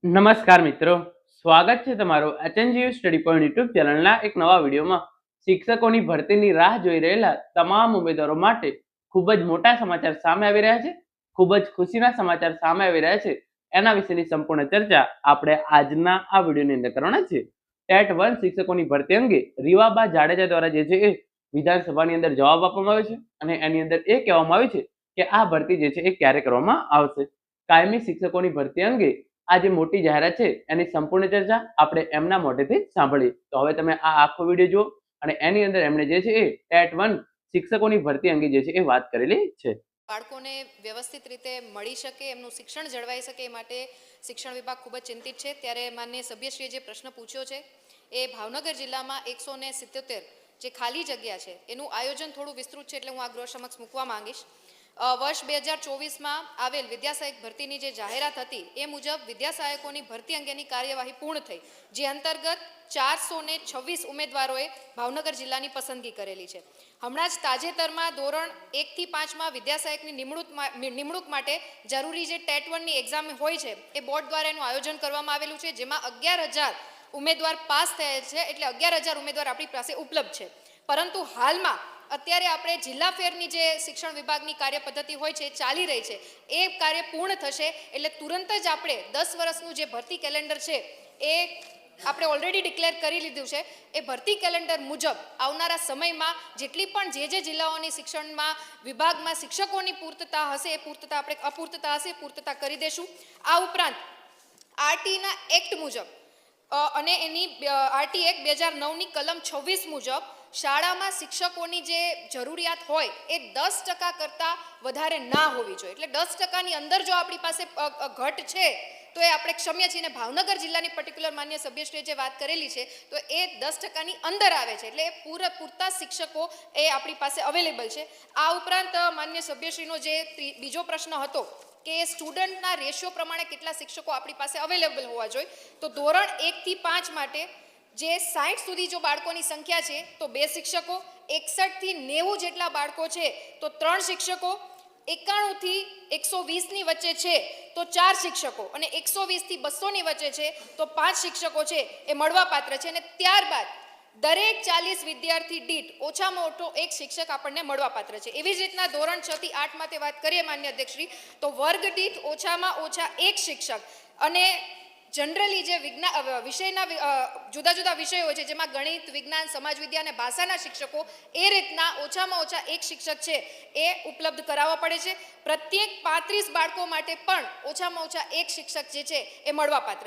નમસ્કાર મિત્રો, સ્વાગત છે તમારું એચએનજીયુ સ્ટડી પોઈન્ટ યુટ્યુબ ચેનલના એક નવા વિડીયોમાં. શિક્ષકોની ભરતીની રાહ જોઈ રહેલા તમામ ઉમેદવારો માટે ખૂબ જ મોટા સમાચાર સામે આવી રહ્યા છે. ખૂબ જ ખુશીના સમાચાર સામે આવી રહ્યા છે. એના વિશેની સંપૂર્ણ ચર્ચા આપણે આજના આ વિડીયોની અંદર કરવાના છીએ. ટેટ 1 શિક્ષકોની ભરતી અંગે રીવાબા જાડેજા દ્વારા જે છે એ વિધાનસભાની અંદર જવાબ આપવામાં આવ્યો છે અને એની અંદર એ કહેવામાં આવ્યું છે કે આ ભરતી જે છે એ ક્યારે કરવામાં આવશે. કાયમી શિક્ષકોની ભરતી અંગે આ જે મોટી જાહેરાત છે એની સંપૂર્ણ ચર્ચા આપણે એમના મોઢેથી સાંભળીએ. તો હવે તમે આ આખો વિડીયો જુઓ અને એની અંદર એમણે જે છે એ ટેટ 1 શિક્ષકોની ભરતી અંગે જે છે એ વાત કરેલી છે. બાળકોને વ્યવસ્થિત રીતે મળી શકે, એમનું શિક્ષણ જળવાઈ શકે એ માટે શિક્ષણ વિભાગ ખૂબ જ ચિંતિત છે. ત્યારે માનનીય સભ્યશ્રીએ જે પ્રશ્ન પૂછ્યો છે એ ભાવનગર જિલ્લામાં 177 જે ખાલી જગ્યા છે એનું આયોજન થોડું વિસ્તૃત છે, એટલે હું આ ગૃહ સમક્ષ મૂકવા માંગીશ. વર્ષ 2024માં આવેલ વિદ્યાસહાયક ભરતીની જે જાહેરાત હતી એ મુજબ વિદ્યાસહાયકોની ભરતી અંગેની કાર્યવાહી પૂર્ણ થઈ, જે અંતર્ગત 426 ઉમેદવારોએ ભાવનગર જિલ્લાની પસંદગી કરેલી છે. હમણાં જ તાજેતરમાં ધોરણ 1 થી 5માં વિદ્યાસહાયકની નિમણૂક માટે જરૂરી જે ટેટ 1ની એક્ઝામ હોય છે એ બોર્ડ દ્વારા એનું આયોજન કરવામાં આવેલું છે, જેમાં 11,000 ઉમેદવાર પાસ થયેલ છે, એટલે 11,000 ઉમેદવાર આપણી પાસે ઉપલબ્ધ છે. પરંતુ હાલમાં અત્યારે આપણે જિલ્લા ફેરની જે શિક્ષણ વિભાગની કાર્યપદ્ધતિ હોય છે એ ચાલી રહી છે, એ કાર્ય પૂર્ણ થશે એટલે તુરંત જ આપણે 10 વર્ષનું જે ભરતી કેલેન્ડર છે એ આપણે ઓલરેડી ડિક્લેર કરી લીધું છે. એ ભરતી કેલેન્ડર મુજબ આવનારા સમયમાં જેટલી પણ જે જિલ્લાઓની શિક્ષણમાં વિભાગમાં શિક્ષકોની પૂર્તતા હશે એ પૂર્તતા આપણે અપૂર્તતા હશે પૂર્તતા કરી દેશું. આ ઉપરાંત આરટીના એક્ટ મુજબ અને એની આરટી એક્ટ 2009ની કલમ 26 મુજબ શાળામાં શિક્ષકોની જે જરૂરિયાત હોય એ 10% કરતાં વધારે ના હોવી જોઈએ. એટલે 10%ની અંદર જો આપણી પાસે ઘટ છે તો એ આપણે ક્ષમ્ય છીએ. અને ભાવનગર જિલ્લાની પર્ટિક્યુલર માન્ય સભ્યશ્રીએ જે વાત કરેલી છે તો એ 10%ની અંદર આવે છે, એટલે એ પૂરતા શિક્ષકો એ આપણી પાસે અવેલેબલ છે. આ ઉપરાંત માન્ય સભ્યશ્રીનો જે બીજો પ્રશ્ન હતો કે સ્ટુડન્ટના રેશિયો પ્રમાણે કેટલા શિક્ષકો આપણી પાસે અવેલેબલ હોવા જોઈએ, તો ધોરણ 1 થી 5 માટે જે 60 સુધી જો બાળકોની સંખ્યા છે તો 2 શિક્ષકો, 61 થી 90 જેટલા બાળકો છે તો 3 શિક્ષકો, 91 થી 120ની વચ્ચે છે તો 4 શિક્ષકો અને 120 થી 200ની વચ્ચે છે તો 5 શિક્ષકો છે એ મળવાપાત્ર છે. અને ત્યારબાદ દરેક 40 વિદ્યાર્થી દીઠ ઓછામાં ઓછો 1 શિક્ષક આપણને મળવાપાત્ર છે. એવી જ રીતના ધોરણ 6 થી 8 માટે વાત કરીએ માન્ય અધ્યક્ષશ્રી, તો વર્ગ દીઠ ઓછામાં ઓછા 1 શિક્ષક અને જનરલી જે વિષયના જુદા જુદા વિષયો હોય છે જેમાં ગણિત, વિજ્ઞાન, સમાજ વિદ્યા અને ભાષાના શિક્ષકો, એ રીતના ઓછામાં ઓછા 1 શિક્ષક છે એ ઉપલબ્ધ કરાવવા પડે છે. પ્રત્યેક 35 બાળકો માટે પણ ઓછામાં ઓછા 1 શિક્ષક જે છે એ મળવાપાત્ર